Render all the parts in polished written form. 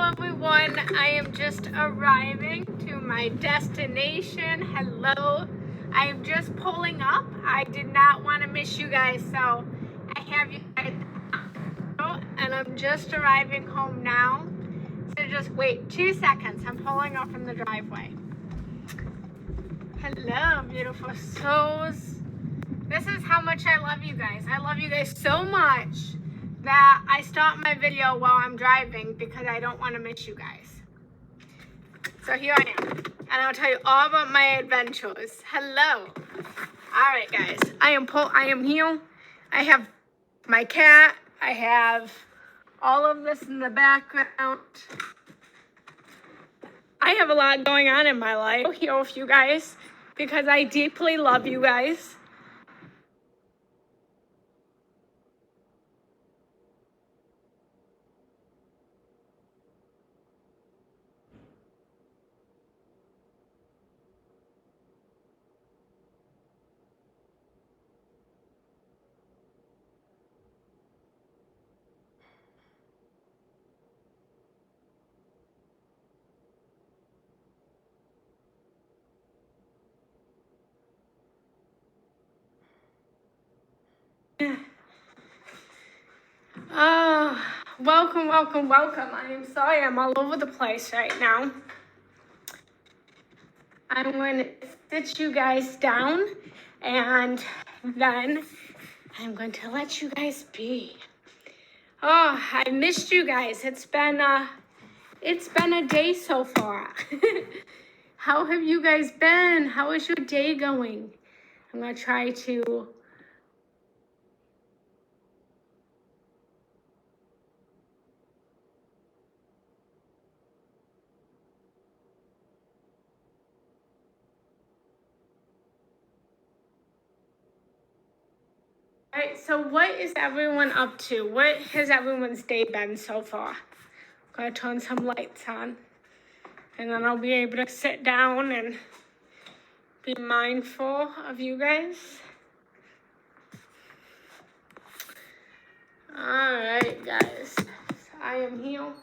everyone. I am just arriving to my destination. Hello. I am just pulling up. I did not want to miss you guys, so I have you guys, and I'm just arriving home now. So just wait 2 seconds. I'm pulling up from the driveway. Hello, beautiful souls. This is how much I love you guys. I love you guys so much that I stop my video while I'm driving because I don't want to miss you guys. So here I am, and I'll tell you all about my adventures. Hello. All right, guys. I am here. I have my cat. I have all of this in the background. I have a lot going on in my life here with you guys because I deeply love you guys. Welcome, welcome, welcome. I am sorry I'm all over the place right now. I'm going to sit you guys down and then I'm going to let you guys be. Oh, I missed you guys. It's been a day so far. How have you guys been? How is your day going? I'm going to try to All right, so what is everyone up to? What has everyone's day been so far? Gotta turn some lights on. And then I'll be able to sit down and be mindful of you guys. All right, guys. I am here.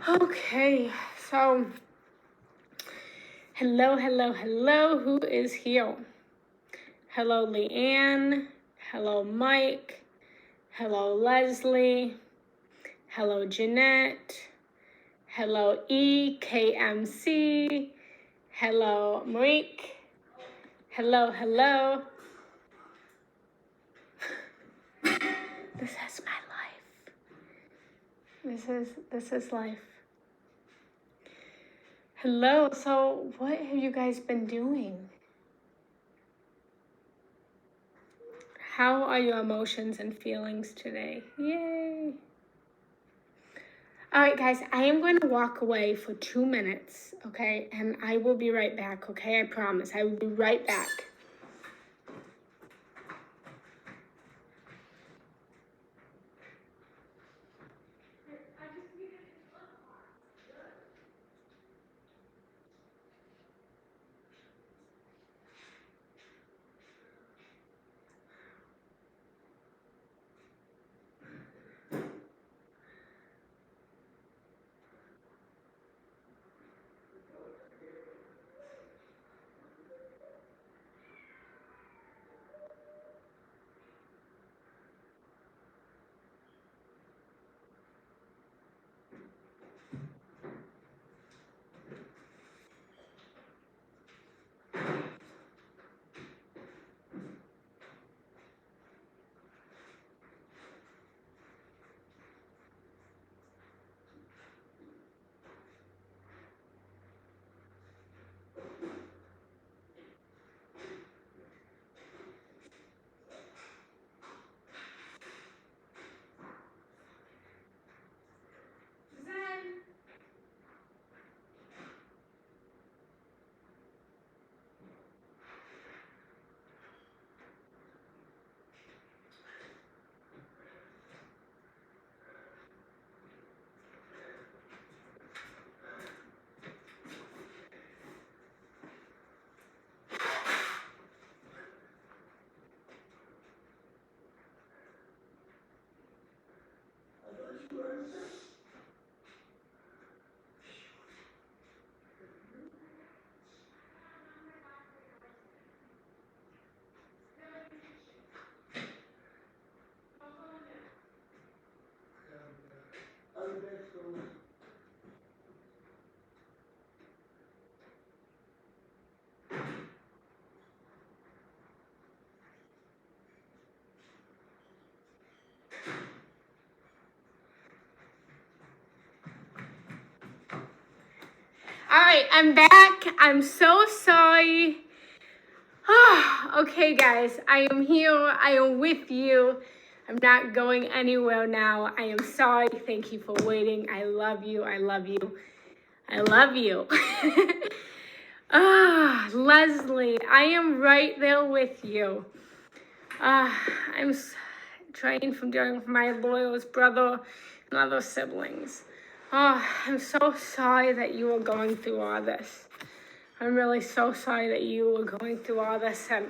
Okay, so hello, hello, hello. Who is here? Hello, Leanne. Hello, Mike. Hello, Leslie. Hello, Jeanette. Hello, EKMC. Hello, Marique. Hello, hello. This is my life. This is life. Hello. So, what have you guys been doing? How are your emotions and feelings today? Yay. All right, guys, I am going to walk away for 2 minutes, okay? And I will be right back, okay? I promise. I will be right back. All right, I'm back. I'm so sorry. Okay, guys, I am here. I am with you. I'm not going anywhere now. I am sorry. Thank you for waiting. I love you. I love you. I love you. Leslie, I am right there with you. I'm trying from dealing with my lawyer's brother and other siblings. I'm so sorry that you are going through all this. I'm really so sorry that you are going through all this, and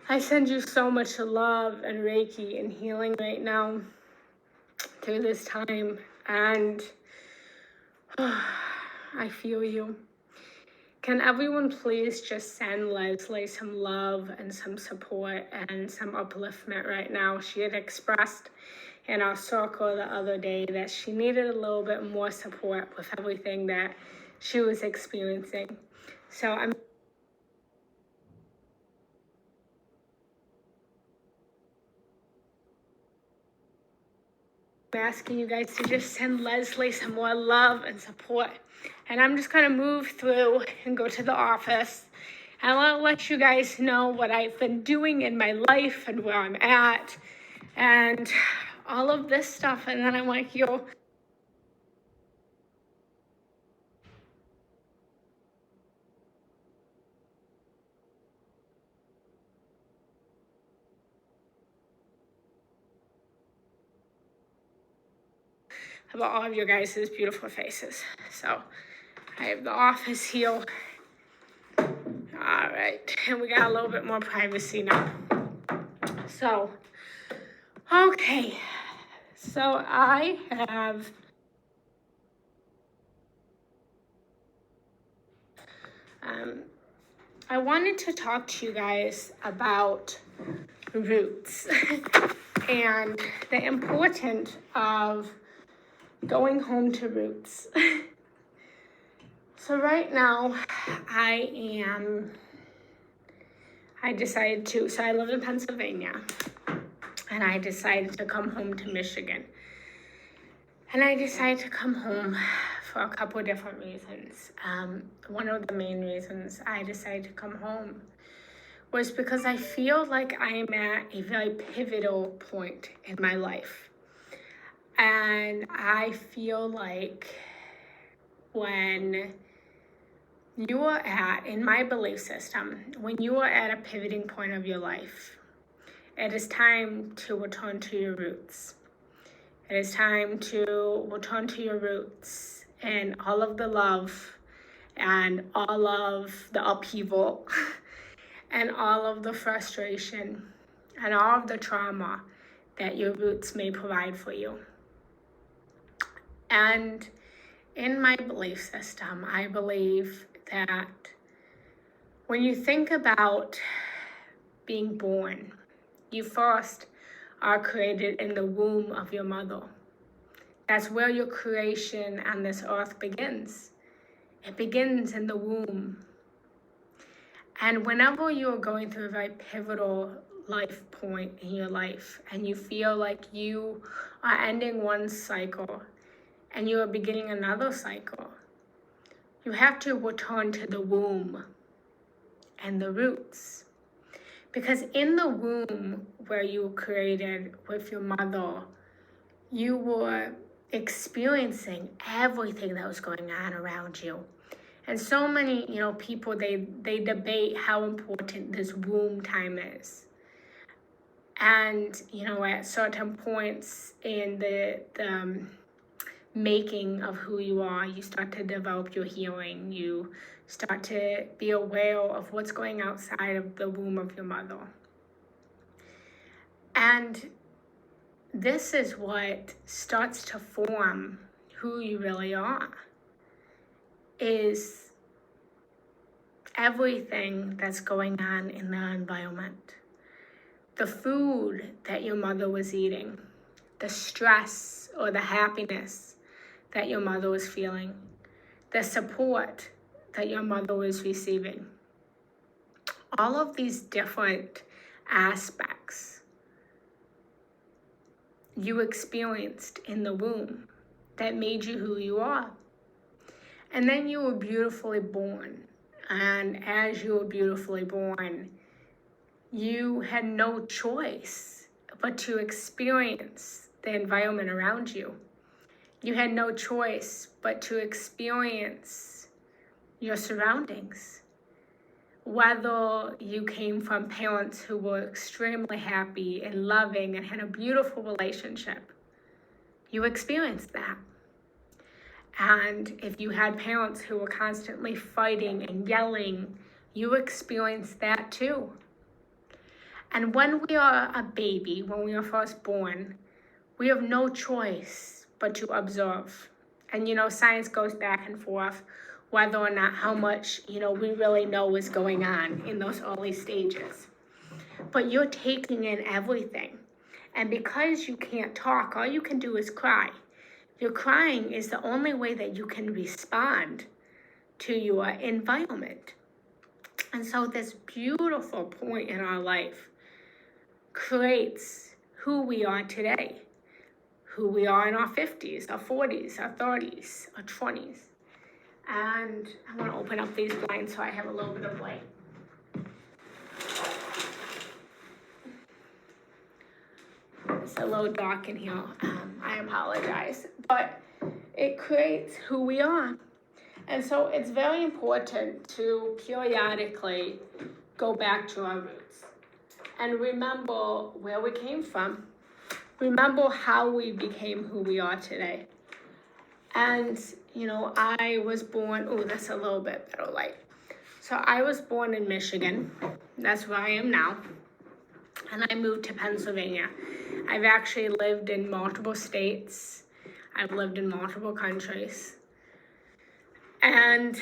I send you so much love and Reiki and healing right now through this time, and I feel you. Can everyone please just send Leslie some love and some support and some upliftment right now? She had expressed in our circle the other day that she needed a little bit more support with everything that she was experiencing. So I'm asking you guys to just send Leslie some more love and support. And I'm just gonna move through and go to the office. And I'll let you guys know what I've been doing in my life and where I'm at and all of this stuff. And then I want you about all of your guys' beautiful faces. So I have the office here. All right, and we got a little bit more privacy now. So, okay. So I have I wanted to talk to you guys about roots and the importance of going home to roots. So right now I live in Pennsylvania, and I decided to come home to Michigan. And I decided to come home for a couple of different reasons. One of the main reasons I decided to come home was because I feel like I am at a very pivotal point in my life. And I feel like when you are in my belief system, when you are at a pivoting point of your life, it is time to return to your roots. It is time to return to your roots and all of the love and all of the upheaval and all of the frustration and all of the trauma that your roots may provide for you. And in my belief system, I believe that when you think about being born, you first are created in the womb of your mother. That's where your creation on this earth begins. It begins in the womb. And whenever you're going through a very pivotal life point in your life and you feel like you are ending one cycle and you are beginning another cycle, you have to return to the womb and the roots. Because in the womb where you were created with your mother, you were experiencing everything that was going on around you. And so many, people, they debate how important this womb time is. And, at certain points in the making of who you are, you start to develop your healing. You start to be aware of what's going outside of the womb of your mother. And this is what starts to form who you really are, is everything that's going on in the environment. The food that your mother was eating, the stress or the happiness that your mother was feeling, the support that your mother was receiving. All of these different aspects you experienced in the womb that made you who you are. And then you were beautifully born. And as you were beautifully born, you had no choice but to experience the environment around you. You had no choice but to experience your surroundings. Whether you came from parents who were extremely happy and loving and had a beautiful relationship, you experienced that. And if you had parents who were constantly fighting and yelling, you experienced that too. And when we are a baby, when we are first born, we have no choice but to observe. And science goes back and forth whether or not how much, we really know is going on in those early stages. But you're taking in everything. And because you can't talk, all you can do is cry. Your crying is the only way that you can respond to your environment. And so this beautiful point in our life creates who we are today, who we are in our 50s, our 40s, our 30s, our 20s. And I'm going to open up these blinds so I have a little bit of light. It's a little dark in here. I apologize. But it creates who we are. And so it's very important to periodically go back to our roots and remember where we came from. Remember how we became who we are today. And, I was born, that's a little bit better light. So I was born in Michigan. That's where I am now. And I moved to Pennsylvania. I've actually lived in multiple states. I've lived in multiple countries. And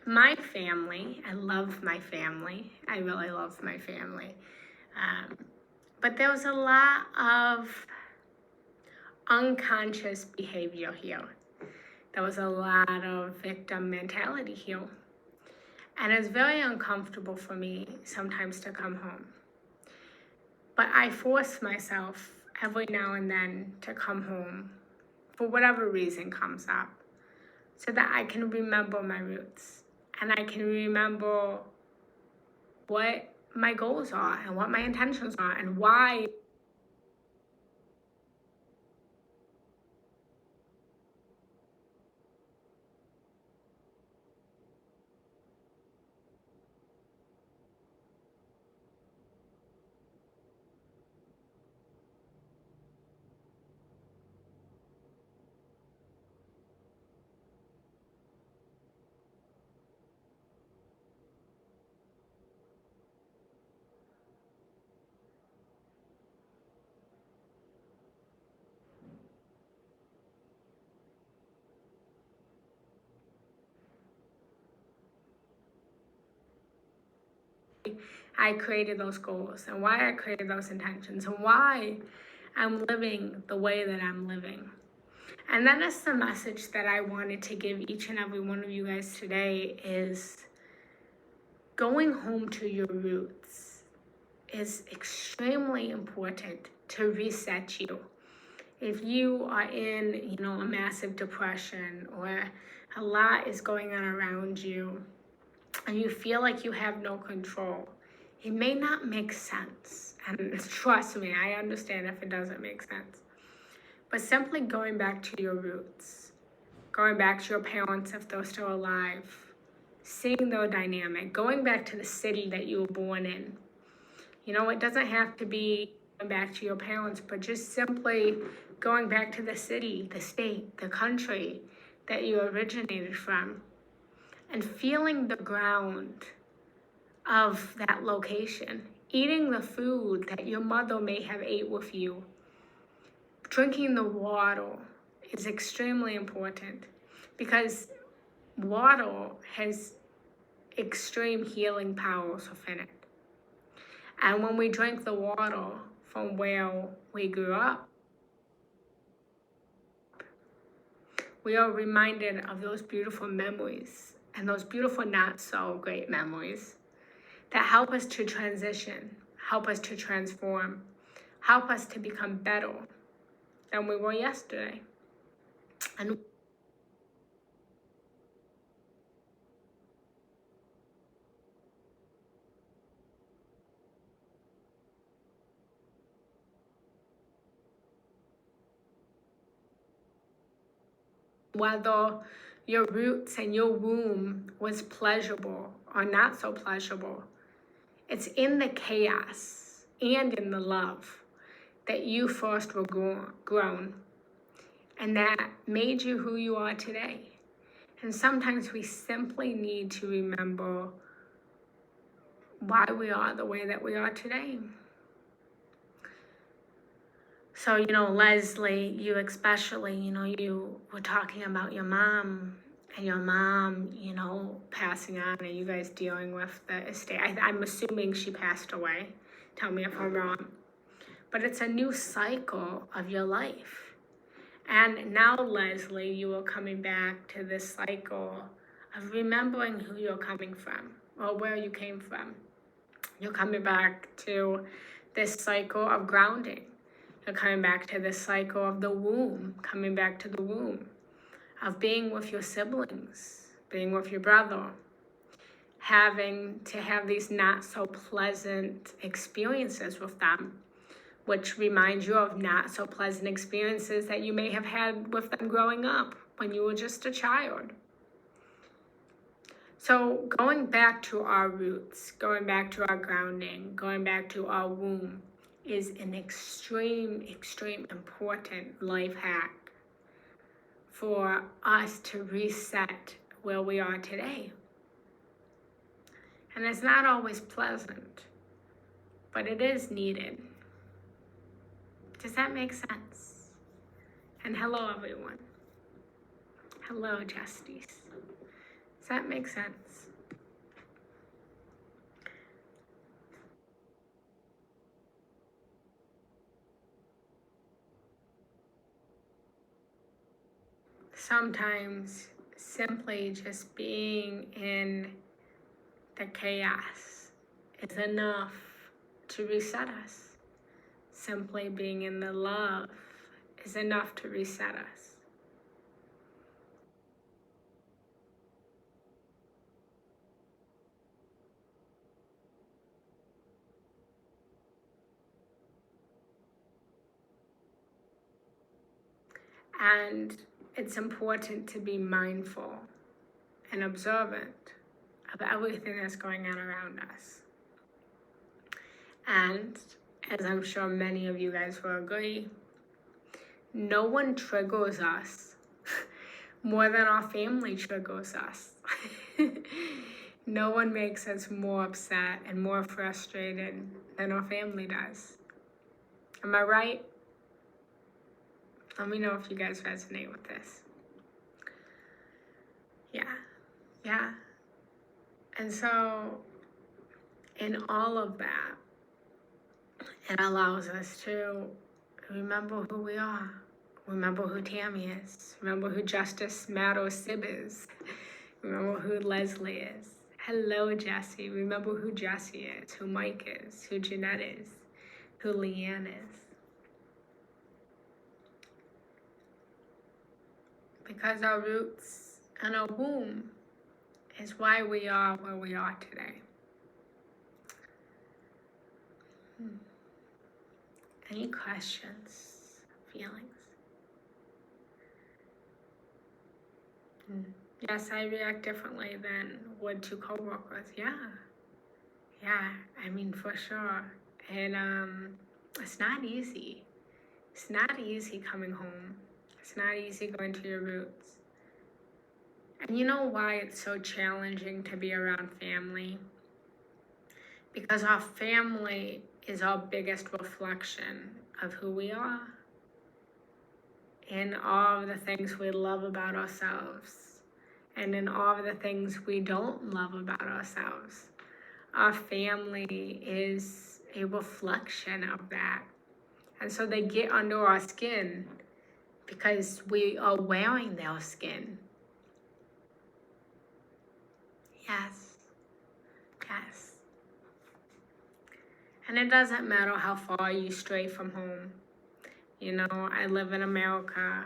my family, I love my family. I really love my family. But there was a lot of unconscious behavior here. There was a lot of victim mentality here. And it's very uncomfortable for me sometimes to come home. But I force myself every now and then to come home for whatever reason comes up so that I can remember my roots and I can remember what my goals are and what my intentions are and why I created those goals and why I created those intentions and why I'm living the way that I'm living. And that is the message that I wanted to give each and every one of you guys today is going home to your roots is extremely important to reset you. If you are in, a massive depression or a lot is going on around you and you feel like you have no control, it may not make sense. And trust me, I understand if it doesn't make sense. But simply going back to your roots, going back to your parents if they're still alive, seeing their dynamic, going back to the city that you were born in. It doesn't have to be going back to your parents, but just simply going back to the city, the state, the country that you originated from, and feeling the ground of that location, eating the food that your mother may have ate with you, drinking the water is extremely important because water has extreme healing powers within it. And when we drink the water from where we grew up, we are reminded of those beautiful memories and those beautiful not so great memories that help us to transition, help us to transform, help us to become better than we were yesterday. And whether your roots and your womb was pleasurable or not so pleasurable. It's in the chaos and in the love that you first were grown, and that made you who you are today. And sometimes we simply need to remember why we are the way that we are today. So, Leslie, you especially, you were talking about your mom and your mom, passing on, and you guys dealing with the estate. I'm assuming she passed away. Tell me if I'm wrong. But it's a new cycle of your life. And now, Leslie, you are coming back to this cycle of remembering who you're coming from or where you came from. You're coming back to this cycle of grounding. You're coming back to this cycle of the womb, coming back to the womb, of being with your siblings, being with your brother, having to have these not so pleasant experiences with them, which reminds you of not so pleasant experiences that you may have had with them growing up when you were just a child. So going back to our roots, going back to our grounding, going back to our womb is an extreme important life hack for us to reset where we are today. And it's not always pleasant, but it is needed. Does that make sense? And hello, everyone. Hello, Justice. Does that make sense? Sometimes simply just being in the chaos is enough to reset us. Simply being in the love is enough to reset us. And it's important to be mindful and observant of everything that's going on around us. And as I'm sure many of you guys will agree, no one triggers us more than our family triggers us. No one makes us more upset and more frustrated than our family does. Am I right? Let me know if you guys resonate with this. Yeah. And so in all of that, it allows us to remember who we are. Remember who Tammy is. Remember who Justice Maddow Sib is. Remember who Leslie is. Hello, Jessie. Remember who Jessie is, who Mike is, who Jeanette is, who Leanne is. Because our roots and our womb is why we are where we are today. Any questions, feelings? Yes, I react differently than would to coworkers. Yeah, I mean, for sure. And it's not easy. It's not easy coming home. It's not easy going to your roots. And you know why it's so challenging to be around family? Because our family is our biggest reflection of who we are and all of the things we love about ourselves and in all of the things we don't love about ourselves. Our family is a reflection of that. And so they get under our skin because we are wearing their skin. Yes. And it doesn't matter how far you stray from home. You know, I live in America,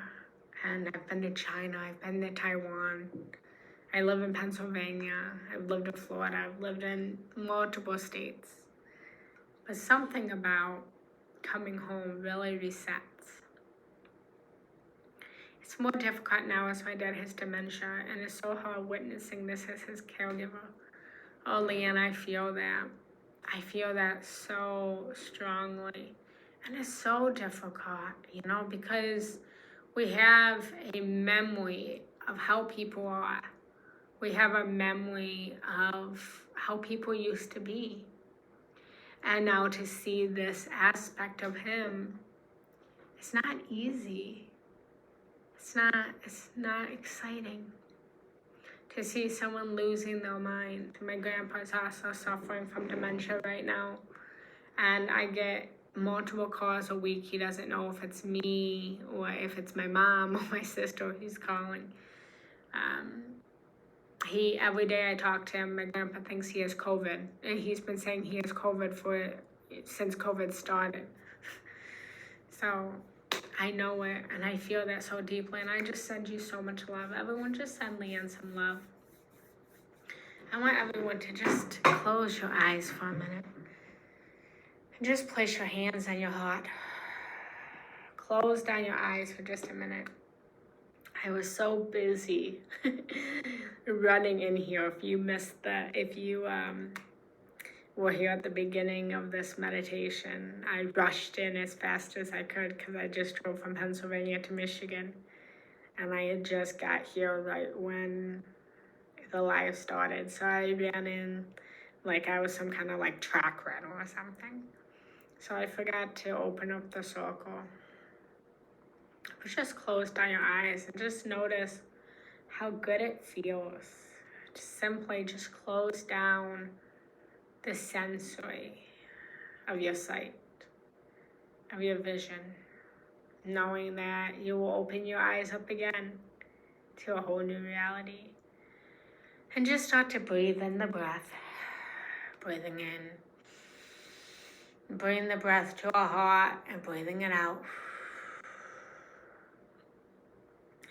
and I've been to China, I've been to Taiwan, I live in Pennsylvania, I've lived in Florida, I've lived in multiple states. But something about coming home really resets. It's more difficult now as my dad has dementia, and it's so hard witnessing this as his caregiver. Oh, Leanne, I feel that. I feel that so strongly. And it's so difficult, you know, because we have a memory of how people are. We have a memory of how people used to be. And now to see this aspect of him, it's not easy. It's not exciting to see someone losing their mind. My grandpa's also suffering from dementia right now. And I get multiple calls a week. He doesn't know if it's me or if it's my mom or my sister who's calling. Every day I talk to him, my grandpa thinks he has COVID. And he's been saying he has COVID since COVID started. So I know it, and I feel that so deeply, and I just send you so much love. Everyone just send Leanne some love. I want everyone to just close your eyes for a minute. And just place your hands on your heart. Close down your eyes for just a minute. I was so busy running in here. If you were here at the beginning of this meditation, I rushed in as fast as I could because I just drove from Pennsylvania to Michigan. And I had just got here right when the live started. So I ran in like I was some kind of like track runner or something. So I forgot to open up the circle. But just close down your eyes and just notice how good it feels. Just simply just close down the sensory of your sight, of your vision, knowing that you will open your eyes up again to a whole new reality. And just start to breathe in the breath, breathing in. Bring the breath to our heart and breathing it out.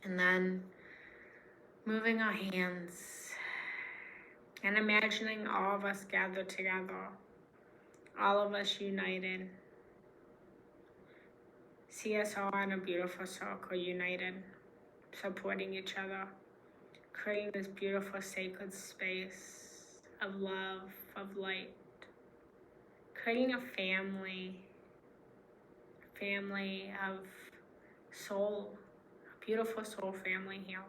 And then moving our hands and imagining all of us gathered together, all of us united. See us all in a beautiful circle, united, supporting each other, creating this beautiful sacred space of love, of light, creating a family of soul, a beautiful soul family here.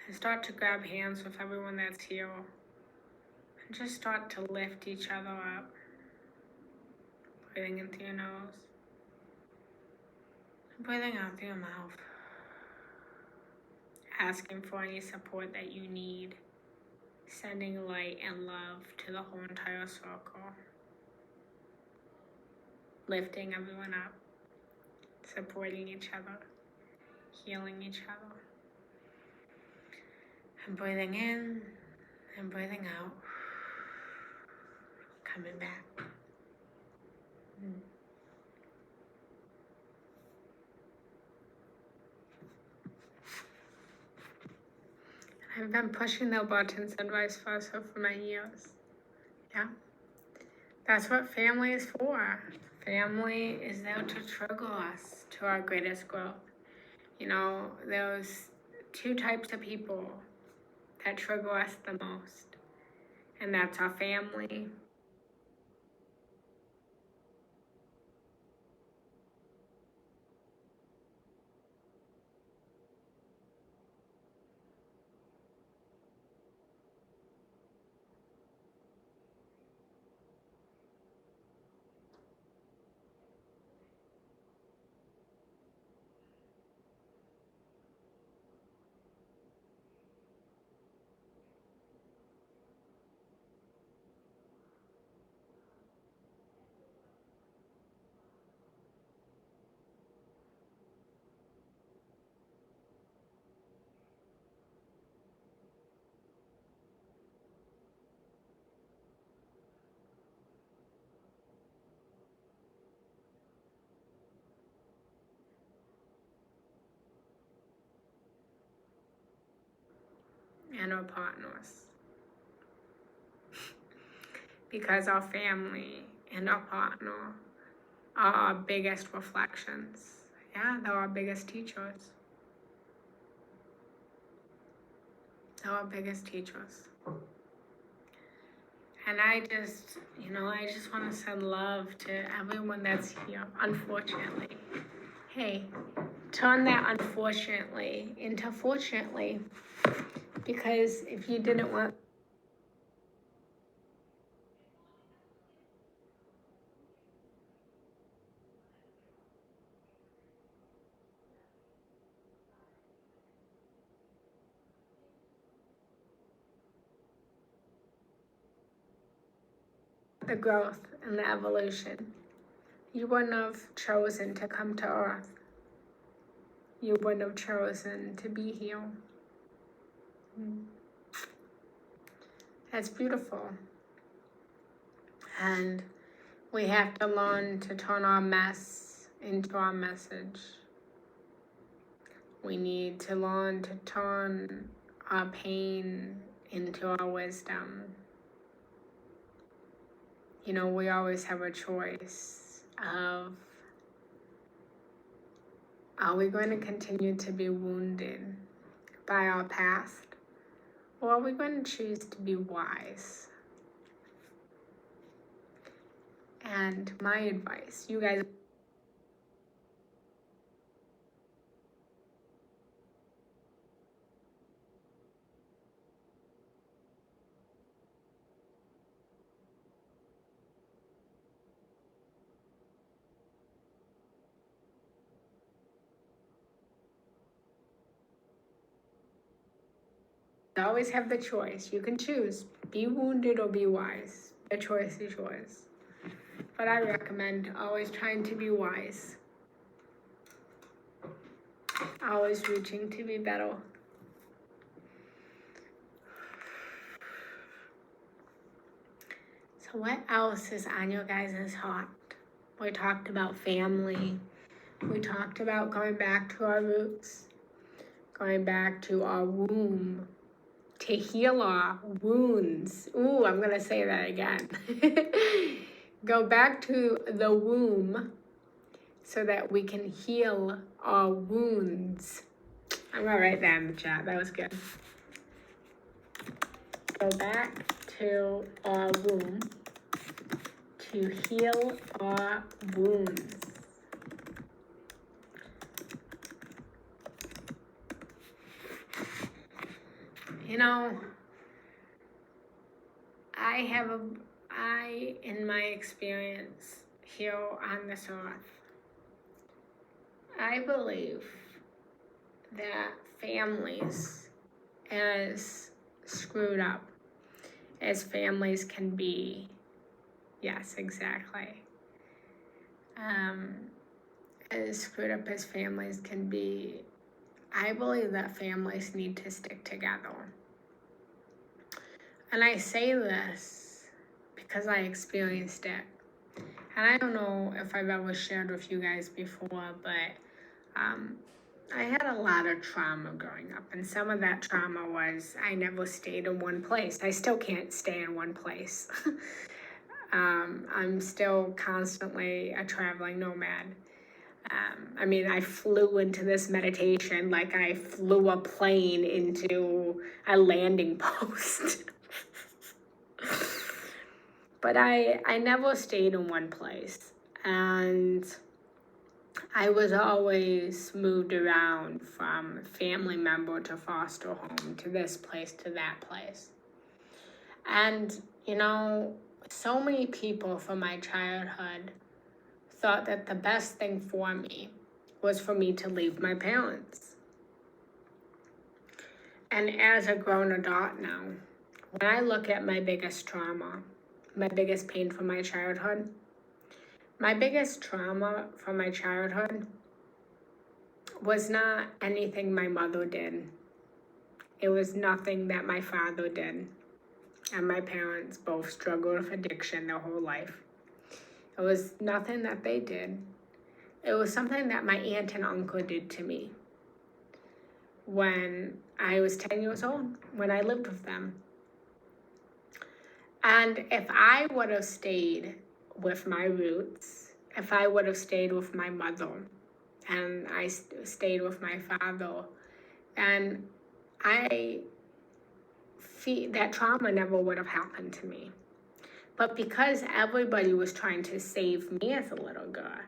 And start to grab hands with everyone that's here and just start to lift each other up, breathing in through your nose, and breathing out through your mouth, asking for any support that you need, sending light and love to the whole entire circle, lifting everyone up, supporting each other, healing each other, and breathing in and breathing out, coming back. I've been pushing the buttons and vice versa for many years. Yeah. That's what family is for. Family is there to trigger us to our greatest growth. You know, there's two types of people that trigger us the most, and that's our family and our partners. Because our family and our partner are our biggest reflections. Yeah, they're our biggest teachers. They're our biggest teachers. And I just want to send love to everyone that's here, unfortunately. Hey, turn that unfortunately into fortunately. Because if you didn't want the growth and the evolution, you wouldn't have chosen to come to Earth. You wouldn't have chosen to be here. That's beautiful. And we have to learn to turn our mess into our message. We need to learn to turn our pain into our wisdom. You know, we always have a choice of, are we going to continue to be wounded by our past? Or are we going to choose to be wise? And my advice, you guys, always have the choice. You can choose, be wounded or be wise. The choice is yours. But I recommend always trying to be wise. Always reaching to be better. So what else is on your guys' heart? We talked about family. We talked about going back to our roots. Going back to our womb. To heal our wounds. Ooh, I'm going to say that again. Go back to the womb so that we can heal our wounds. I'm going to write that in the chat. That was good. Go back to our womb to heal our wounds. You know, in my experience here on this earth, I believe that families, as screwed up as families can be, yes, exactly, as screwed up as families can be, I believe that families need to stick together. And I say this because I experienced it. And I don't know if I've ever shared with you guys before, but I had a lot of trauma growing up. And some of that trauma was I never stayed in one place. I still can't stay in one place. I'm still constantly a traveling nomad. I mean, I flew into this meditation like I flew a plane into a landing post. But I never stayed in one place. And I was always moved around from family member to foster home to this place to that place. And, you know, so many people from my childhood thought that the best thing for me was for me to leave my parents. And as a grown adult now, when I look at my biggest trauma, my biggest pain from my childhood, my biggest trauma from my childhood was not anything my mother did. It was nothing that my father did. And my parents both struggled with addiction their whole life. It was nothing that they did. It was something that my aunt and uncle did to me when I was 10 years old, when I lived with them. And if I would have stayed with my roots, if I would have stayed with my mother, and I stayed with my father. And I feel that trauma never would have happened to me. But because everybody was trying to save me as a little girl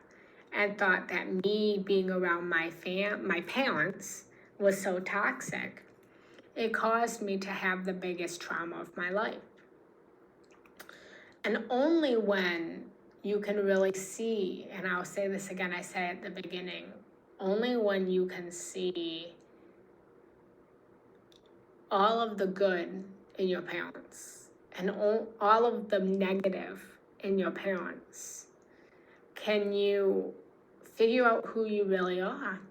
and thought that me being around my parents was so toxic, it caused me to have the biggest trauma of my life. And only when you can really see, and I'll say this again, I said at the beginning, only when you can see all of the good in your parents and all of the negative in your parents, can you figure out who you really are.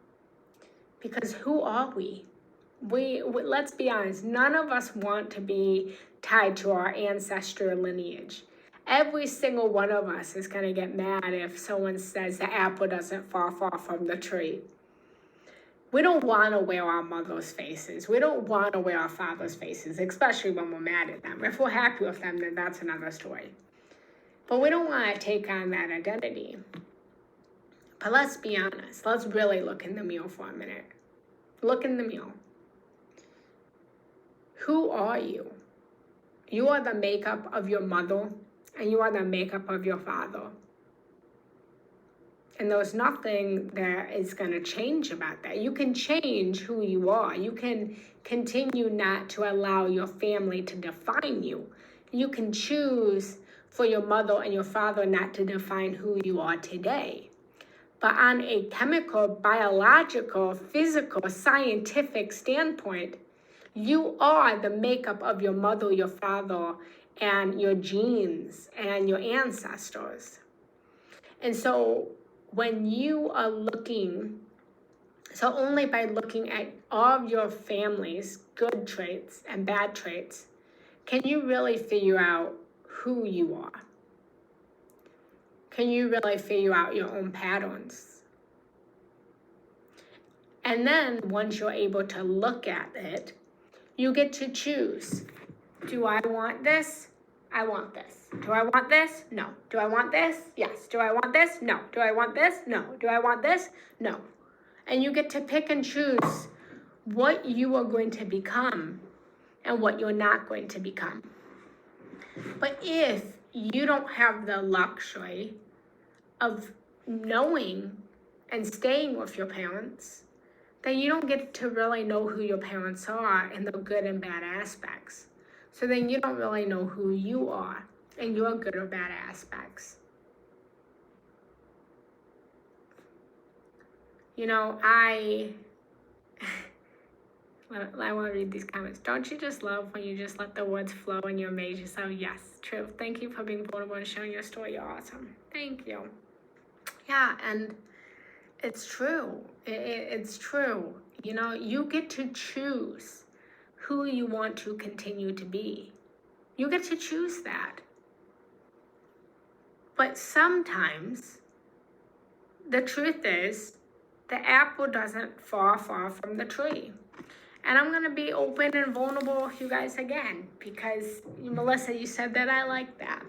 Because who are we? We let's be honest, none of us want to be tied to our ancestral lineage. Every single one of us is going to get mad if someone says the apple doesn't fall far from the tree. We don't want to wear our mother's faces. We don't want to wear our father's faces, especially when we're mad at them. If we're happy with them, then that's another story. But we don't want to take on that identity. But let's be honest. Let's really look in the mirror for a minute. Look in the mirror. Who are you? You are the makeup of your mother, and you are the makeup of your father. And there's nothing that is going to change about that. You can change who you are. You can continue not to allow your family to define you. You can choose for your mother and your father not to define who you are today. But on a chemical, biological, physical, scientific standpoint, you are the makeup of your mother, your father, and your genes and your ancestors. And so when you are looking, so only by looking at all of your family's good traits and bad traits, can you really figure out who you are? Can you really figure out your own patterns? And then once you're able to look at it, you get to choose. Do I want this? I want this. Do I want this? No. Do I want this? Yes. Do I want this? No. Do I want this? No. Do I want this? No. And you get to pick and choose what you are going to become and what you're not going to become. But if you don't have the luxury of knowing and staying with your parents, then you don't get to really know who your parents are and the good and bad aspects. So then you don't really know who you are and your good or bad aspects. You know, I want to read these comments. Don't you just love when you just let the words flow and you amaze yourself? Yes, true. Thank you for being vulnerable and sharing your story. You're awesome. Thank you. Yeah, and it's true. It's true. You know, you get to choose who you want to continue to be. You get to choose that. But sometimes the truth is the apple doesn't fall far from the tree. And I'm going to be open and vulnerable with you guys again because, Melissa, you said that I like that.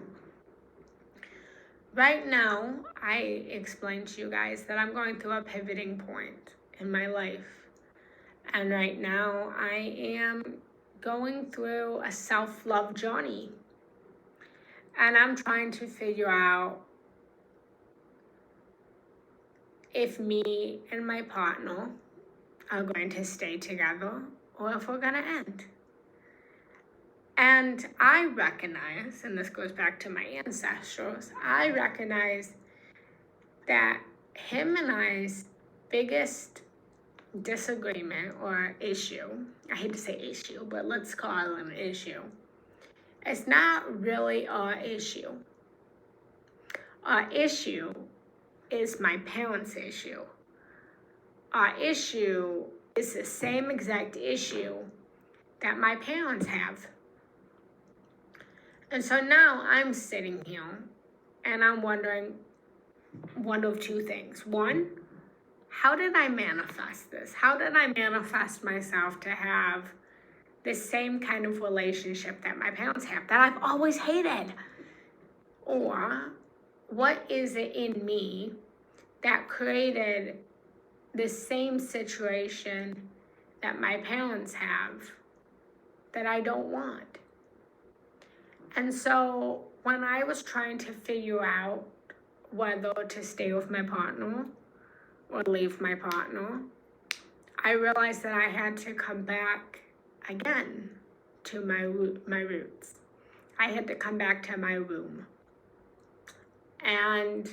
Right now, I explained to you guys that I'm going through a pivoting point in my life. And right now, I am going through a self-love journey. And I'm trying to figure out if me and my partner are going to stay together or if we're going to end. And I recognize, and this goes back to my ancestors, I recognize that him and I's biggest disagreement or issue, I hate to say issue, but let's call it an issue, it's not really our issue. Our issue is my parents' issue. Our issue is the same exact issue that my parents have. And so now I'm sitting here and I'm wondering one of two things. One, how did I manifest this? How did I manifest myself to have the same kind of relationship that my parents have, that I've always hated? Or what is it in me that created the same situation that my parents have that I don't want. And so when I was trying to figure out whether to stay with my partner or leave my partner, I realized that I had to come back again to my roots. I had to come back to my room. And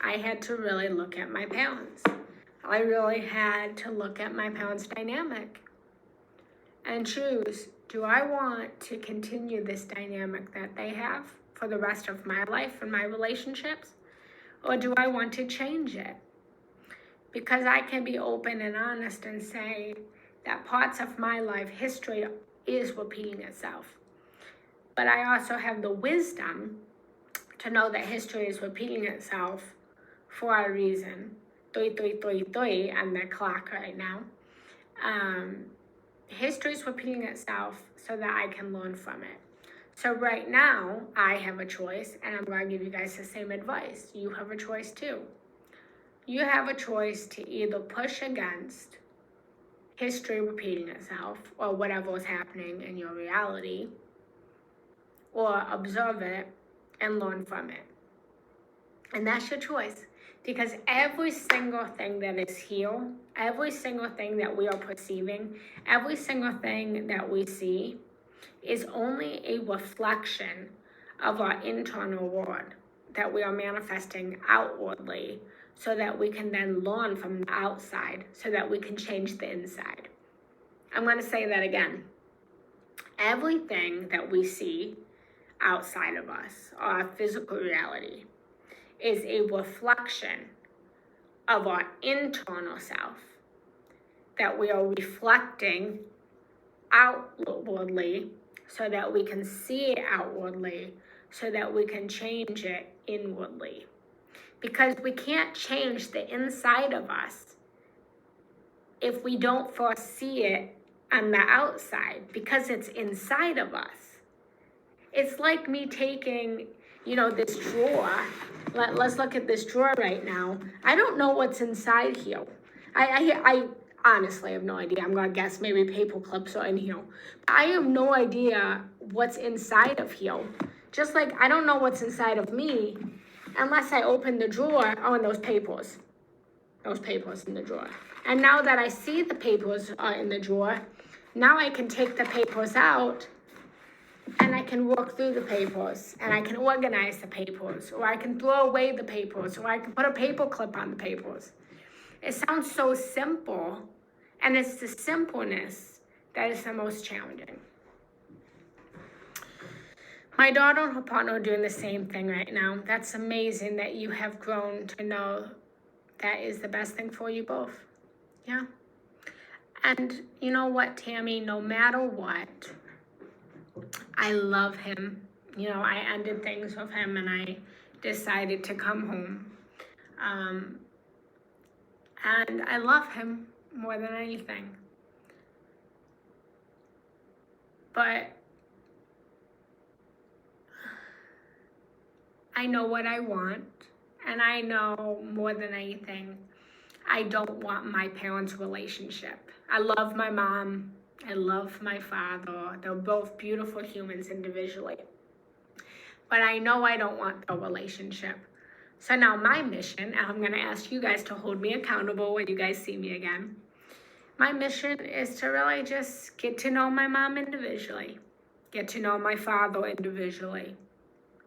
I had to really look at my parents. I really had to look at my parents' dynamic and choose, do I want to continue this dynamic that they have for the rest of my life and my relationships? Or do I want to change it? Because I can be open and honest and say that parts of my life history is repeating itself. But I also have the wisdom to know that history is repeating itself for a reason. 3 on the clock right now. History is repeating itself so that I can learn from it. So right now, I have a choice, and I'm going to give you guys the same advice. You have a choice too. You have a choice to either push against history repeating itself or whatever was happening in your reality, or observe it and learn from it. And that's your choice. Because every single thing that is here, every single thing that we are perceiving, every single thing that we see is only a reflection of our internal world that we are manifesting outwardly so that we can then learn from the outside so that we can change the inside. I'm going to say that again. Everything that we see outside of us, our physical reality, is a reflection of our internal self that we are reflecting outwardly so that we can see it outwardly so that we can change it inwardly. Because we can't change the inside of us if we don't foresee it on the outside, because it's inside of us. It's like me taking, this drawer. Let's look at this drawer right now. I don't know what's inside here. I honestly have no idea. I'm going to guess maybe paper clips are in here. I have no idea what's inside of here. Just like I don't know what's inside of me unless I open the drawer. Oh, and those papers in the drawer. And now that I see the papers are in the drawer, now I can take the papers out and I can work through the papers, and I can organize the papers, or I can throw away the papers, or I can put a paper clip on the papers. It sounds so simple, and it's the simpleness that is the most challenging. My daughter and her partner are doing the same thing right now. That's amazing that you have grown to know that is the best thing for you both. Yeah. And you know what, Tammy, no matter what, I love him. I ended things with him and I decided to come home. And I love him more than anything. But I know what I want, and I know more than anything, I don't want my parents' relationship. I love my mom. I love my father. They're both beautiful humans individually. But I know I don't want their relationship. So now my mission, and I'm going to ask you guys to hold me accountable when you guys see me again. My mission is to really just get to know my mom individually. Get to know my father individually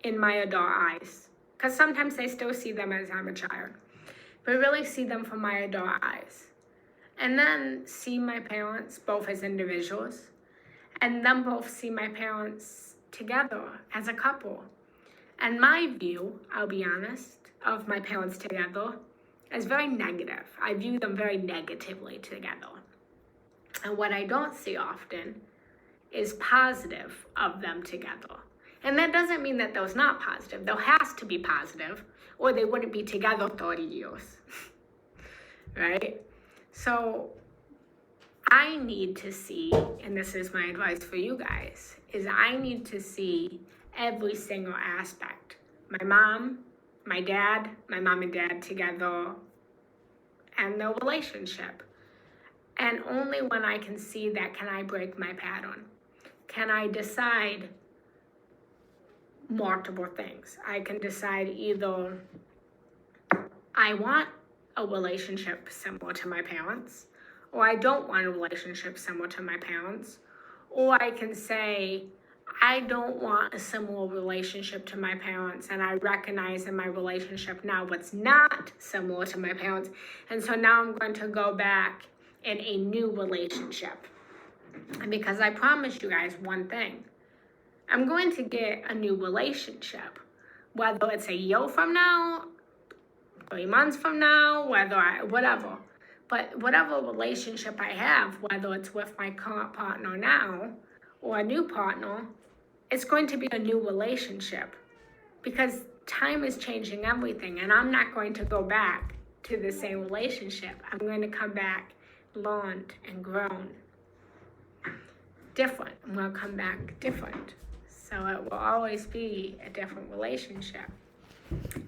in my adult eyes. Because sometimes I still see them as I'm a child. But really see them from my adult eyes. And then see my parents both as individuals, and then both see my parents together as a couple. And my view, I'll be honest, of my parents together is very negative. I view them very negatively together. And what I don't see often is positive of them together. And that doesn't mean that there's not positive. There has to be positive, or they wouldn't be together 30 years, right? So I need to see, and this is my advice for you guys, is I need to see every single aspect. My mom and dad together end the relationship. And only when I can see that can I break my pattern. Can I decide multiple things? I can decide either I want a relationship similar to my parents, or I don't want a relationship similar to my parents, or I can say, I don't want a similar relationship to my parents, and I recognize in my relationship now what's not similar to my parents, and so now I'm going to go back in a new relationship. And because I promise you guys one thing, I'm going to get a new relationship, whether it's a year from now, 3 months from now, whatever. But whatever relationship I have, whether it's with my current partner now or a new partner, it's going to be a new relationship because time is changing everything, and I'm not going to go back to the same relationship. I'm going to come back learned and grown. Different. I'm going to come back different. So it will always be a different relationship.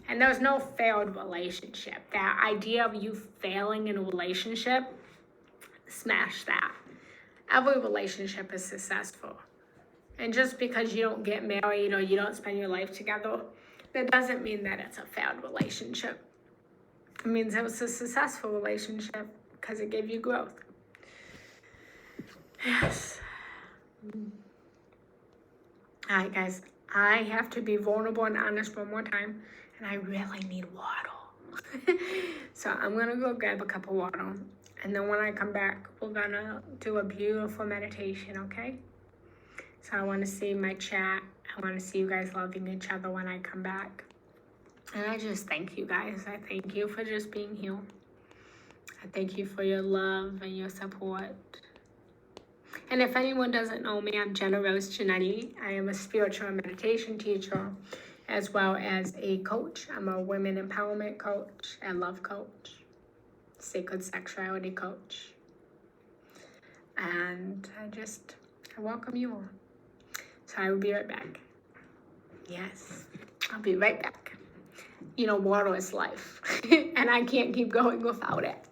And there's no failed relationship. That idea of you failing in a relationship, smash that. Every relationship is successful. And just because you don't get married or you don't spend your life together, that doesn't mean that it's a failed relationship. It means it was a successful relationship because it gave you growth. Yes. All right, guys. I have to be vulnerable and honest one more time, and I really need water. So I'm gonna go grab a cup of water, and then when I come back, we're gonna do a beautiful meditation, okay? So I wanna see my chat. I wanna see you guys loving each other when I come back. And I just thank you guys. I thank you for just being here. I thank you for your love and your support. And if anyone doesn't know me, I'm Genna Rose Giannetti. I am a spiritual and meditation teacher, as well as a coach. I'm a women empowerment coach and love coach, sacred sexuality coach. And I welcome you all. So I will be right back. Yes, I'll be right back. You know, water is life, and I can't keep going without it.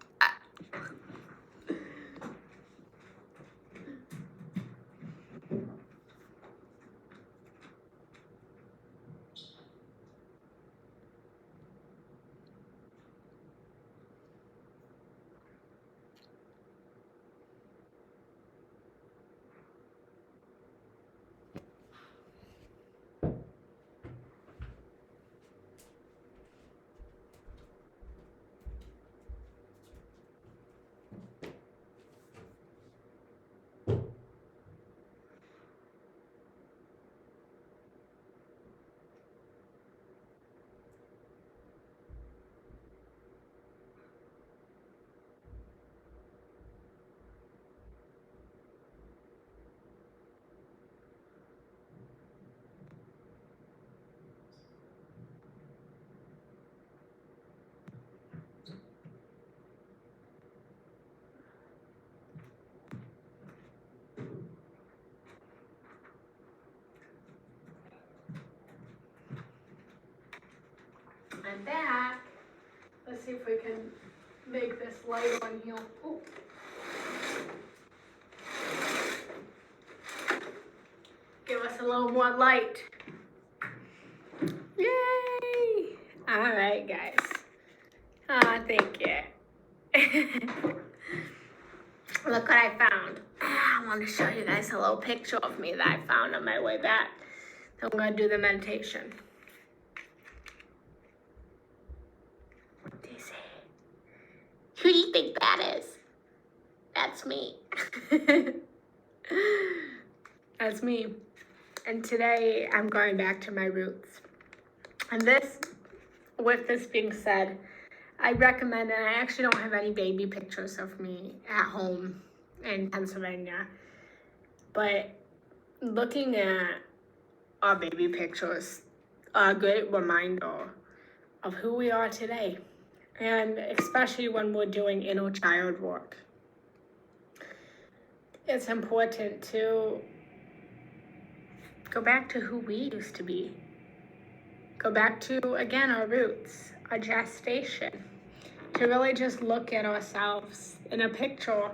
I'm back. Let's see if we can make this light on here. Ooh. Give us a little more light. Yay! All right, guys. Thank you. Look what I found. I want to show you guys a little picture of me that I found on my way back. I'm going to do the meditation. Who do you think that is? That's me. That's me. And today I'm going back to my roots. And with this being said, I recommend, and I actually don't have any baby pictures of me at home in Pennsylvania, but looking at our baby pictures are a great reminder of who we are today. And especially when we're doing inner child work, it's important to go back to who we used to be. Go back to, again, our roots, our gestation. to really just look at ourselves in a picture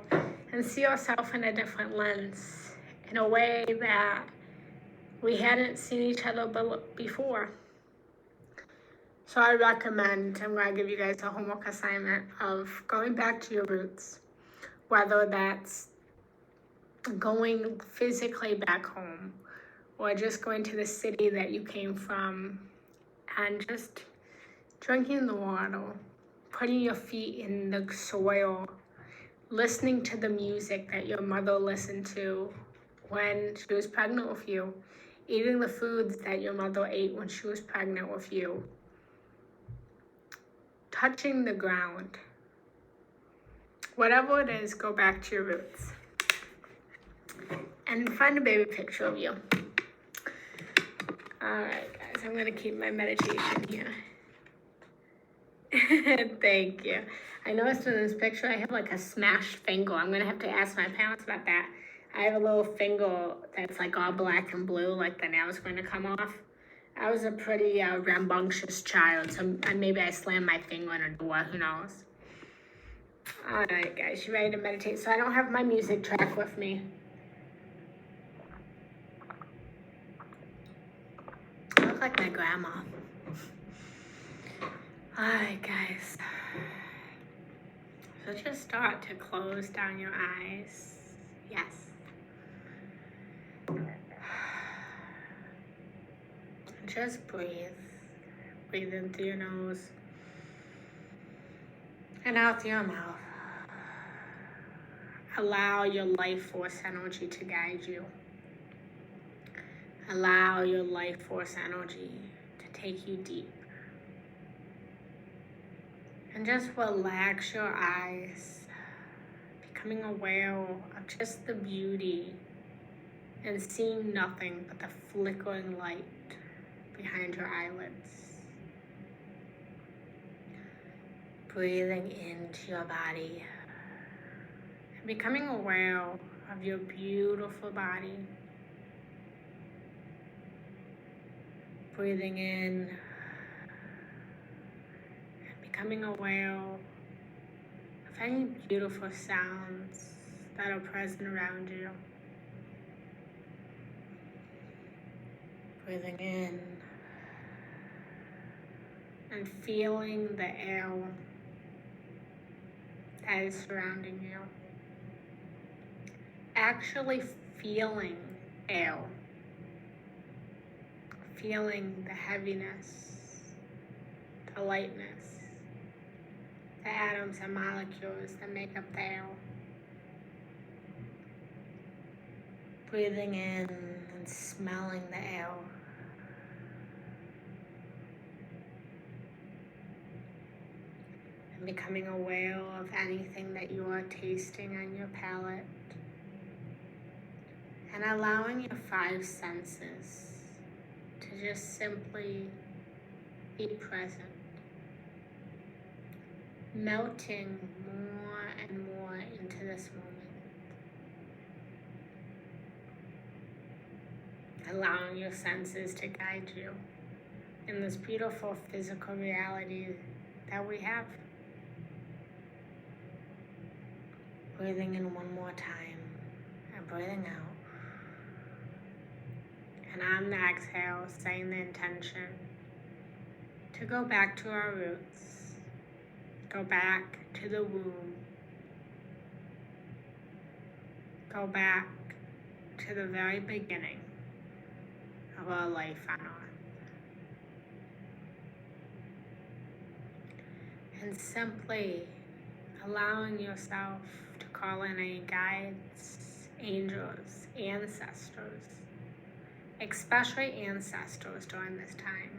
and see ourselves in a different lens, in a way that we hadn't seen each other before. So I recommend, I'm going to give you guys a homework assignment of going back to your roots, whether that's going physically back home or just going to the city that you came from and just drinking the water, putting your feet in the soil, listening to the music that your mother listened to when she was pregnant with you, eating the foods that your mother ate when she was pregnant with you, touching the ground. Whatever it is, go back to your roots. And find a baby picture of you. Alright guys, I'm gonna keep my meditation here. Thank you. I noticed in this picture I have like a smashed finger. I'm gonna have to ask my parents about that. I have a little finger that's like all black and blue, like the nail's going to come off. I was a pretty rambunctious child, so maybe I slammed my finger in a door, who knows. Alright guys, you ready to meditate? So I don't have my music track with me. I look like my grandma. Alright guys. So just start to close down your eyes. Yes. Just breathe. Breathe in through your nose and out through your mouth. Allow your life force energy to guide you. Allow your life force energy to take you deep. And just relax your eyes, becoming aware of just the beauty and seeing nothing but the flickering light behind your eyelids. Breathing into your body and becoming aware of your beautiful body. Breathing in and becoming aware of any beautiful sounds that are present around you. Breathing in and feeling the air that is surrounding you. Actually feeling air. Feeling the heaviness, the lightness, the atoms and molecules that make up the air. Breathing in and smelling the air. And becoming aware of anything that you are tasting on your palate. And allowing your 5 senses to just simply be present. Melting more and more into this moment. Allowing your senses to guide you in this beautiful physical reality that we have. Breathing in one more time and breathing out. And on the exhale, saying the intention to go back to our roots, go back to the womb, go back to the very beginning of our life on earth. And simply allowing yourself to call in any guides, angels, ancestors, especially ancestors during this time,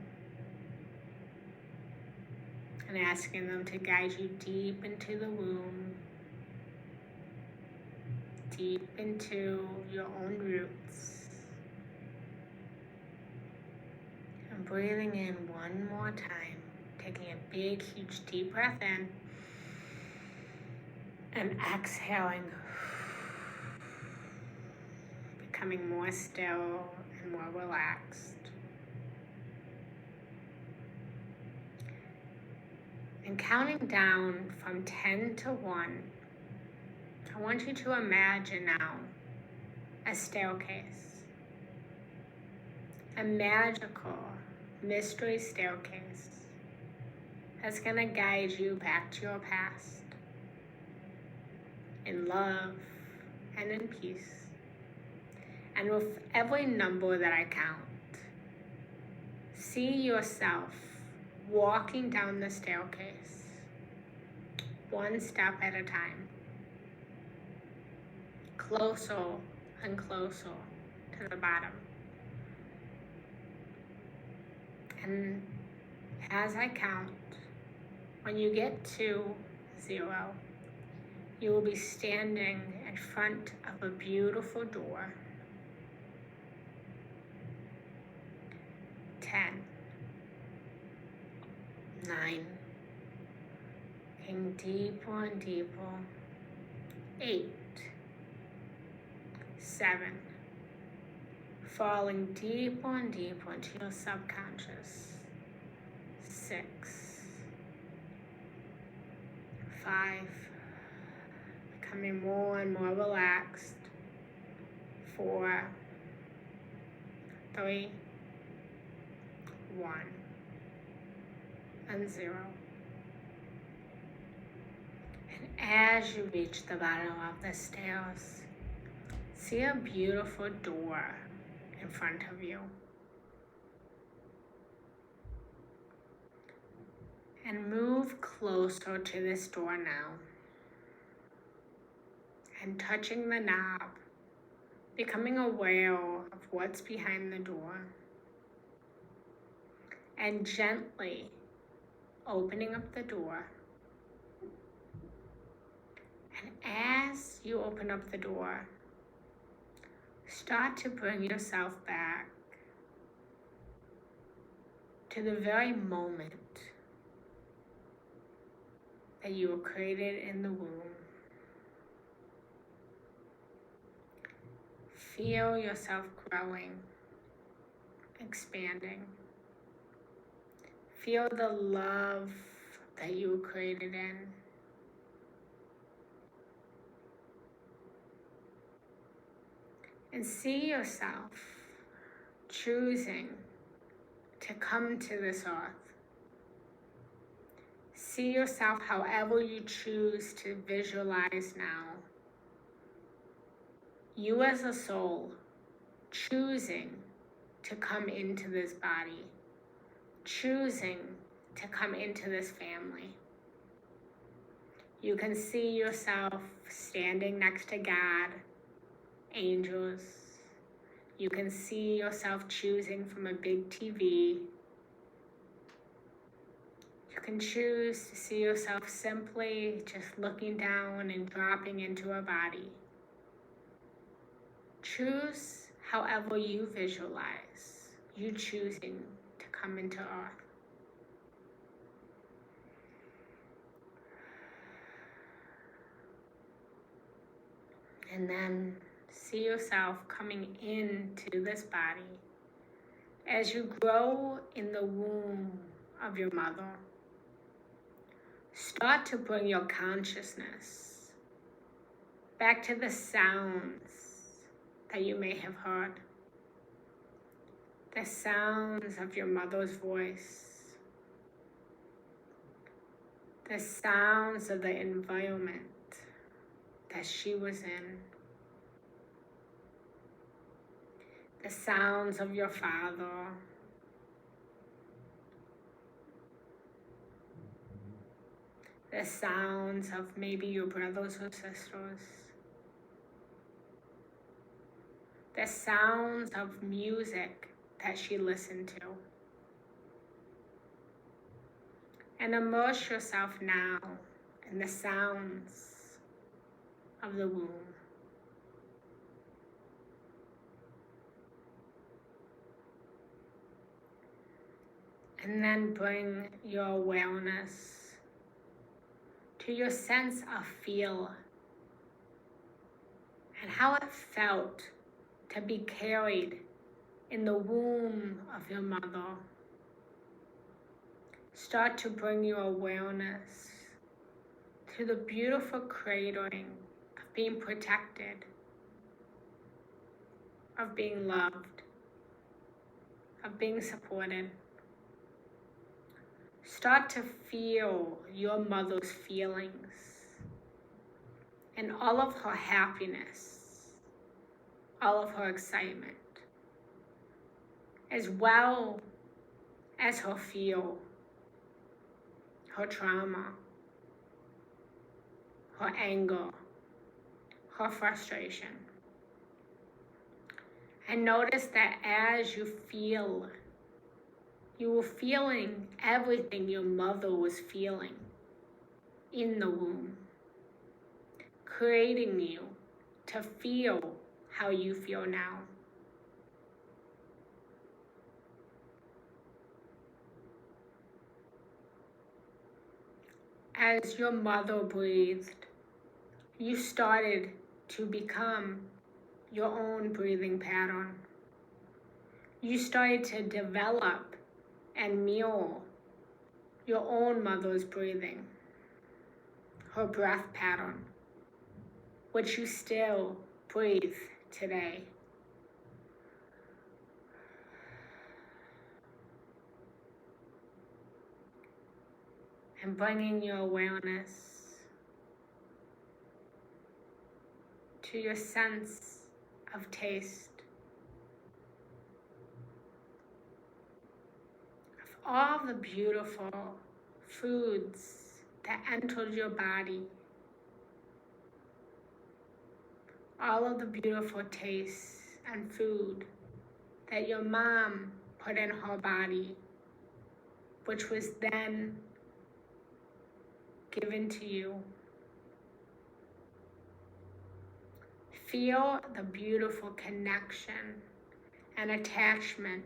and asking them to guide you deep into the womb, deep into your own roots, and breathing in one more time, taking a big, huge, deep breath in, and exhaling, becoming more still and more relaxed. And counting down from 10 to 1, I want you to imagine now a staircase, a magical mystery staircase that's going to guide you back to your past in love and in peace. And with every number that I count, see yourself walking down the staircase, one step at a time, closer and closer to the bottom. And as I count, when you get to 0, you will be standing in front of a beautiful door. 10, 9, getting deeper and deeper. 8, 7, falling deeper and deeper into your subconscious. 6, 5, becoming more and more relaxed. 4, 3, 1, and 0. And as you reach the bottom of the stairs, see a beautiful door in front of you. And move closer to this door now. And touching the knob, becoming aware of what's behind the door. And gently opening up the door. And as you open up the door, start to bring yourself back to the very moment that you were created in the womb. Feel yourself growing, expanding. Feel the love that you were created in. And see yourself choosing to come to this earth. See yourself however you choose to visualize now. You as a soul choosing to come into this body, choosing to come into this family. You can see yourself standing next to God, angels. You can see yourself choosing from a big TV. You can choose to see yourself simply just looking down and dropping into a body. Choose however you visualize, you choosing to come into earth. And then see yourself coming into this body as you grow in the womb of your mother. Start to bring your consciousness back to the sounds that you may have heard. The sounds of your mother's voice. The sounds of the environment that she was in. The sounds of your father. The sounds of maybe your brothers or sisters. The sounds of music that she listened to. And immerse yourself now in the sounds of the womb. And then bring your awareness to your sense of feel and how it felt to be carried in the womb of your mother. start to bring your awareness to the beautiful cradling of being protected, of being loved, of being supported. Start to feel your mother's feelings and all of her happiness, all of her excitement, as well as her fear, her trauma, her anger, her frustration. And notice that as you feel, you were feeling everything your mother was feeling in the womb, creating you to feel how you feel now. As your mother breathed, you started to become your own breathing pattern. You started to develop and mirror your own mother's breathing, her breath pattern, which you still breathe today. And bringing your awareness to your sense of taste, of all the beautiful foods that entered your body, all of the beautiful tastes and food that your mom put in her body, which was then given to you. Feel the beautiful connection and attachment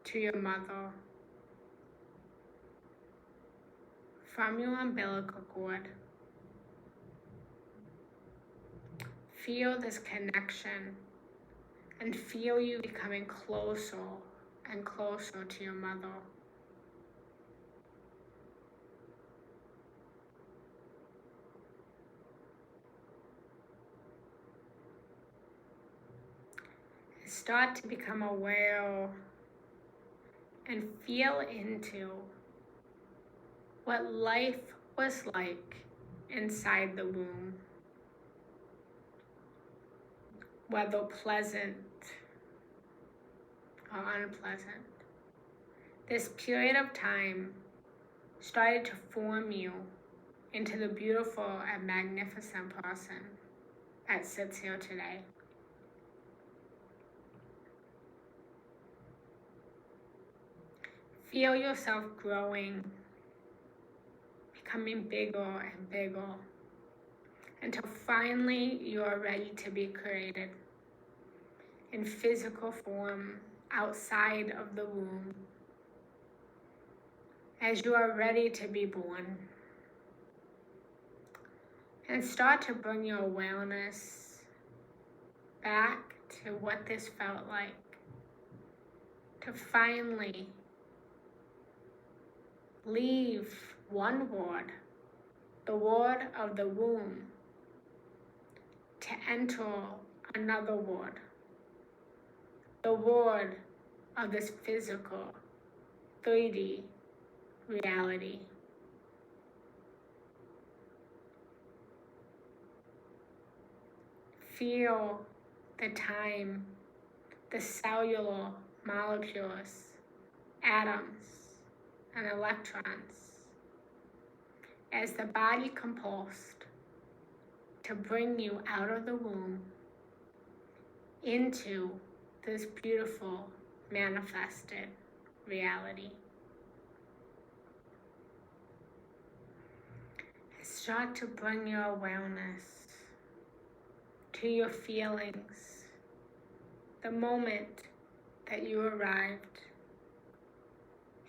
to your mother from your umbilical cord. Feel this connection and feel you becoming closer and closer to your mother. Start to become aware and feel into what life was like inside the womb, whether pleasant or unpleasant. This period of time started to form you into the beautiful and magnificent person that sits here today. Feel yourself growing, becoming bigger and bigger, until finally you are ready to be created in physical form outside of the womb, as you are ready to be born. And start to bring your awareness back to what this felt like, to finally leave one word, the word of the womb, to enter another word, the word of this physical 3D reality. Feel the time, the cellular molecules, atoms, and electrons as the body compulsed to bring you out of the womb into this beautiful manifested reality. Start to bring your awareness to your feelings, the moment that you arrived,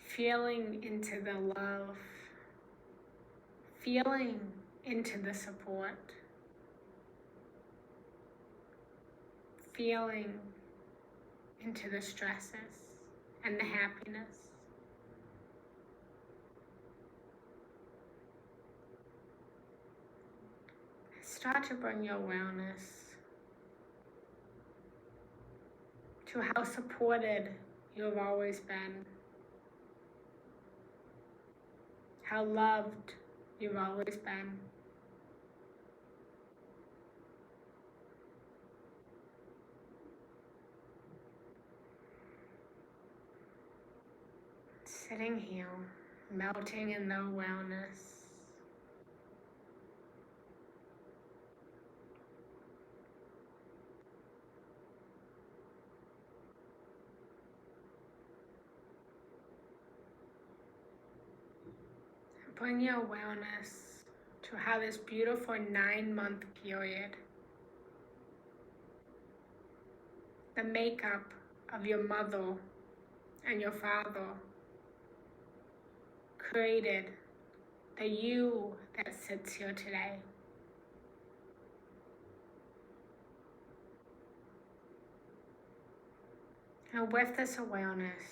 feeling into the love, feeling into the support, feeling into the stresses and the happiness. start to bring your awareness to how supported you've always been, how loved you've always been. Sitting here, melting in the awareness. Bring your awareness to how this beautiful 9-month period, the makeup of your mother and your father, created the you that sits here today. And with this awareness,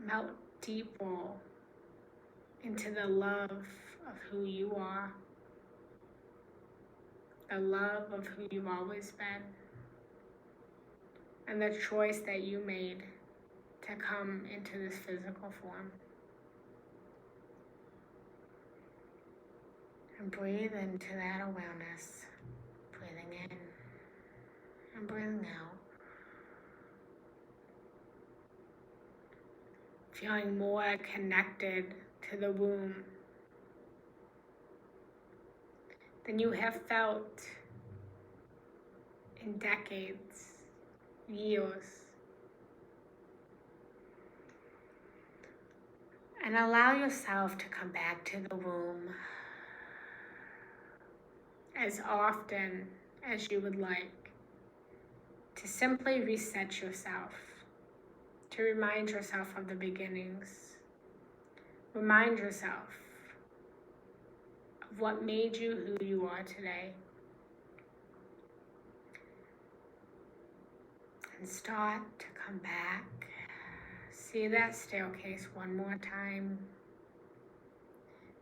melt deeper into the love of who you are, the love of who you've always been, and the choice that you made to come into this physical form. And breathe into that awareness, breathing in and breathing out. Feeling more connected to the womb than you have felt in decades, years. And allow yourself to come back to the womb as often as you would like, to simply reset yourself, to remind yourself of the beginnings. Remind yourself of what made you who you are today. And start to come back. See that staircase one more time.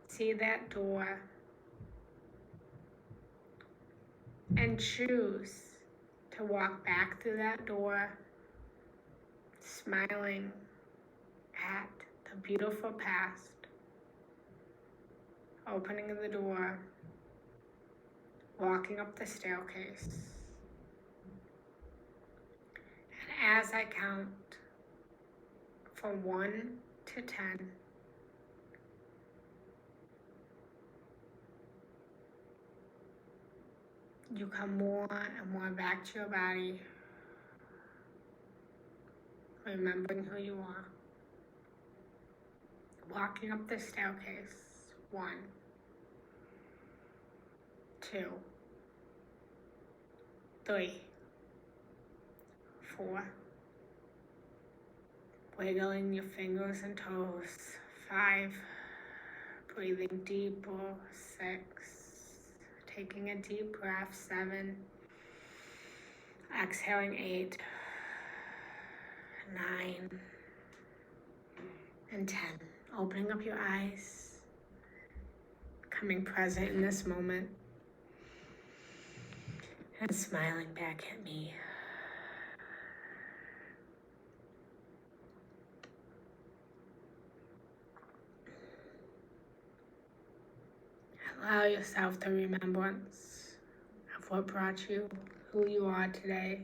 See that door. And choose to walk back through that door, smiling at the beautiful past, opening the door, walking up the staircase. And as I count from 1 to 10, you come more and more back to your body, remembering who you are. Walking up the staircase, 1, 2, 3, 4. Wiggling your fingers and toes, 5. Breathing deeper, 6. Taking a deep breath, 7. Exhaling, 8, 9, and 10. Opening up your eyes, coming present in this moment, and smiling back at me. Allow yourself the remembrance of what brought you who you are today,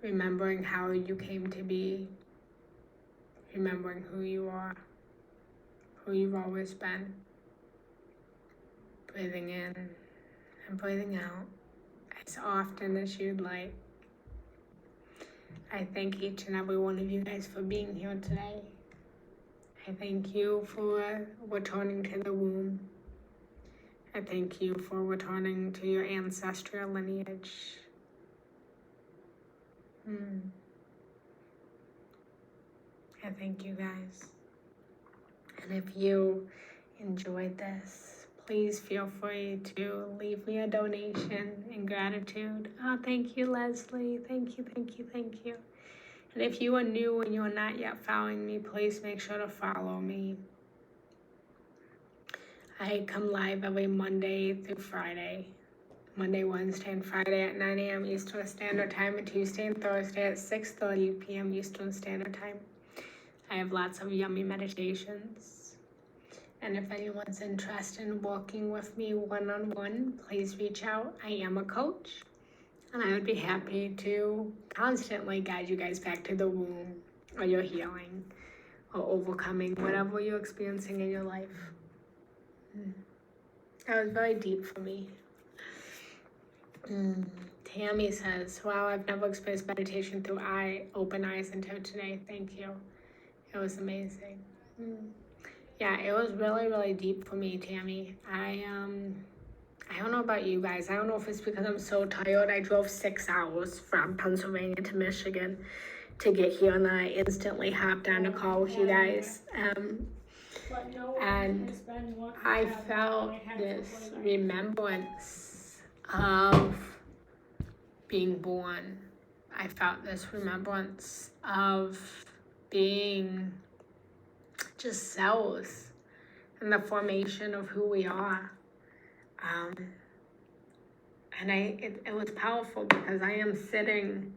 remembering how you came to be, remembering who you are, who you've always been. Breathing in and breathing out as often as you'd like. I thank each and every one of you guys for being here today. I thank you for returning to the womb. I thank you for returning to your ancestral lineage. I thank you guys. And if you enjoyed this, please feel free to leave me a donation in gratitude. Oh, thank you, Leslie. Thank you, thank you, thank you. And if you are new and you're not yet following me, please make sure to follow me. I come live every Monday through Friday. Monday, Wednesday, and Friday at 9 a.m. Eastern Standard Time, and Tuesday and Thursday at 6:30 p.m. Eastern Standard Time. I have lots of yummy meditations. And if anyone's interested in working with me one-on-one, please reach out. I am a coach, and I would be happy to constantly guide you guys back to the womb, or your healing, or overcoming whatever you're experiencing in your life. That was very deep for me. Tammy says, wow, I've never experienced meditation through open eyes until today. Thank you. It was amazing. Yeah, it was really, really deep for me, Tammy. I don't know about you guys. I don't know if it's because I'm so tired. I drove 6 hours from Pennsylvania to Michigan to get here, and then I instantly hopped on a call with you guys. And I felt this remembrance of being born. I felt this remembrance of being just selves and the formation of who we are. And it was powerful because I am sitting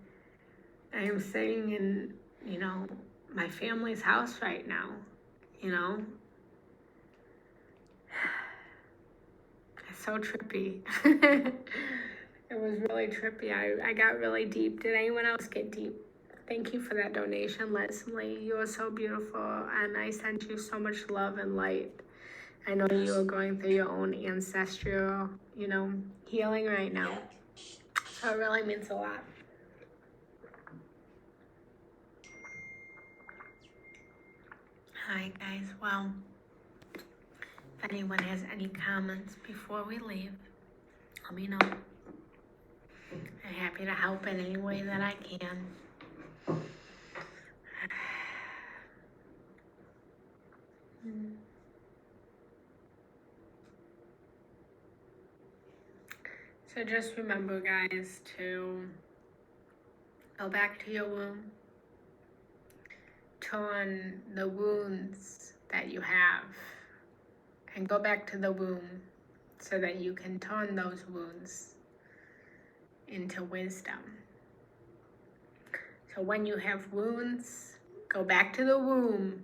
in, my family's house right now, It's so trippy. It was really trippy. I got really deep. Did anyone else get deep? Thank you for that donation, Leslie. You are so beautiful, and I sent you so much love and light. I know you are going through your own ancestral, healing right now. So it really means a lot. Hi, guys. Well, if anyone has any comments before we leave, let me know. I'm happy to help in any way that I can. So just remember, guys, to go back to your womb, turn the wounds that you have, and go back to the womb so that you can turn those wounds into wisdom. So when you have wounds, go back to the womb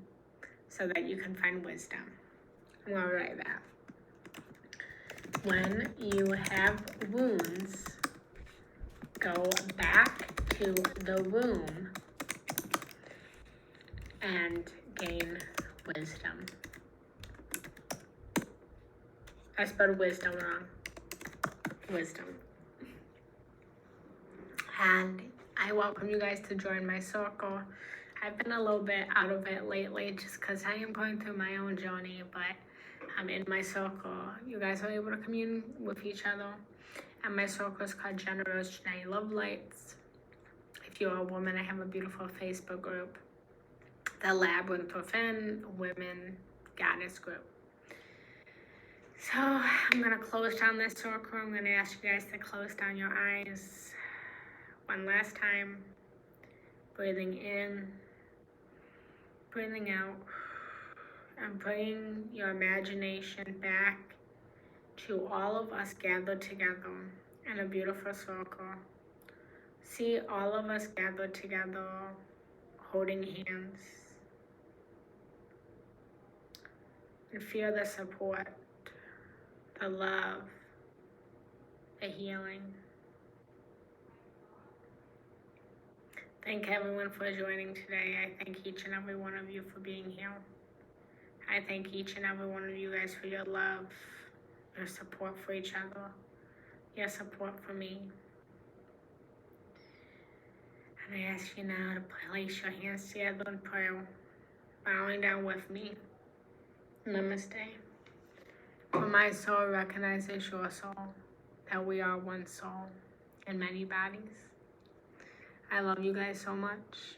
so that you can find wisdom. I'm gonna write that. When you have wounds, go back to the womb and gain wisdom. I spelled wisdom wrong. Wisdom. And I welcome you guys to join my circle. I've been a little bit out of it lately just because I am going through my own journey, but I'm in my circle. You guys are able to commune with each other. And my circle is called Genna Rose Giannetti Love Lights. If you're a woman, I have a beautiful Facebook group, the Labyrinth Within Women Goddess group. So I'm gonna close down this circle. I'm gonna ask you guys to close down your eyes one last time. Breathing in, breathing out, and bring your imagination back to all of us gathered together in a beautiful circle. See all of us gathered together, holding hands. And feel the support, the love, the healing. Thank everyone for joining today. I thank each and every one of you for being here. I thank each and every one of you guys for your love, your support for each other, your support for me. And I ask you now to place your hands together in prayer, bowing down with me. Namaste. For my soul recognizes your soul, that we are one soul in many bodies. I love you guys so much.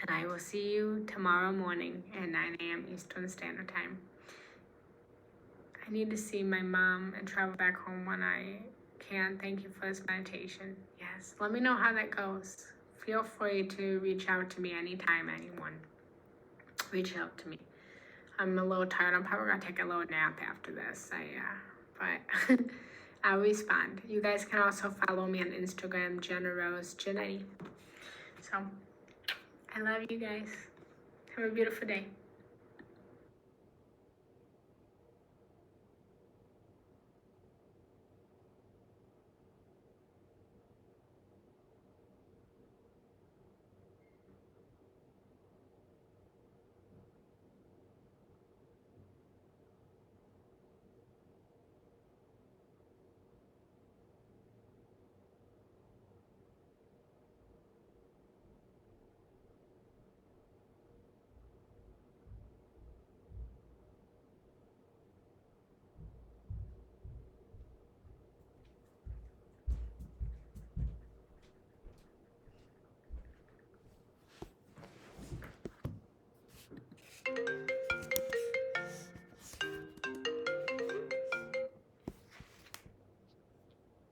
And I will see you tomorrow morning at 9 a.m. Eastern Standard Time. I need to see my mom and travel back home when I can. Thank you for this meditation. Yes, let me know how that goes. Feel free to reach out to me anytime, anyone. Reach out to me. I'm a little tired. I'm probably gonna take a little nap after this. But I'll respond. You guys can also follow me on Instagram, Genna Rose Giannetti. So, I love you guys. Have a beautiful day.